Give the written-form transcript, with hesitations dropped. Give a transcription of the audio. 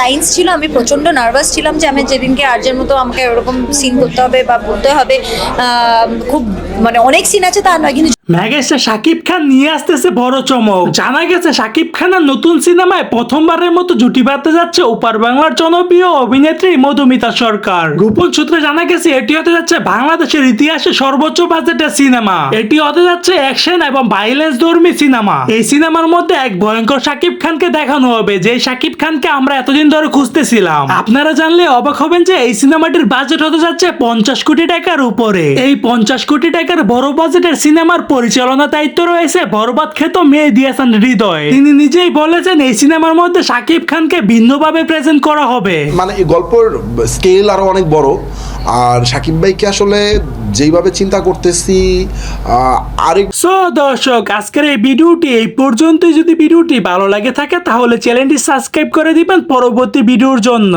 Lines ছিল, আমি প্রচণ্ড নার্ভাস ছিলাম যে আমি যেদিনকে আর্যের মতো আমাকে ওরকম সিন করতে হবে বা বলতে হবে। খুব মানে অনেক সিন আছে তা নয়, কিন্তু মেগাস্টার শাকিব খান নিয়ে আসতেছে বড় চমক। জানা গেছে শাকিব খানের নতুন সিনেমায় প্রথমবারের মতো জুটি বাঁধতে যাচ্ছে ওপার বাংলার জনপ্রিয় অভিনেত্রী মধুমিতা সরকার। গোপন সূত্রে জানা গেছে এটি হতে যাচ্ছে বাংলাদেশের ইতিহাসে সর্বোচ্চ বাজেটের সিনেমা। এটি হতে যাচ্ছে অ্যাকশন এবং ভাইলেন্স ধর্মী সিনেমা। এই সিনেমার মধ্যে এক ভয়ঙ্কর শাকিব খানকে দেখানো হবে, যে শাকিব খানকে আমরা এতদিন ধরে খুঁজতেছিলাম। আপনারা জানলে অবাক হবেন যে এই সিনেমাটির বাজেট হতে যাচ্ছে 50 কোটি টাকার উপরে। এই 50 কোটি টাকার বড় বাজেটের সিনেমার পরিচালনা দায়িত্ব রয়েছে বরবাদ খ্যাত মেহেদী হাসান হৃদয়। তিনি নিজেই বলেছেন এই সিনেমার মধ্যে শাকিব খানকে ভিন্নভাবে প্রেজেন্ট করা হবে। মানে এই গল্পের স্কেল আরো অনেক বড়, আর শাকিব ভাইকে আসলে যেইভাবে চিন্তা করতেছি আরেক। সো দর্শক, আজকের এই ভিডিওটি এই পর্যন্তই। যদি ভিডিওটি ভালো লাগে থাকে তাহলে চ্যানেলটি সাবস্ক্রাইব করে দিবেন পরবর্তী ভিডিওর জন্য।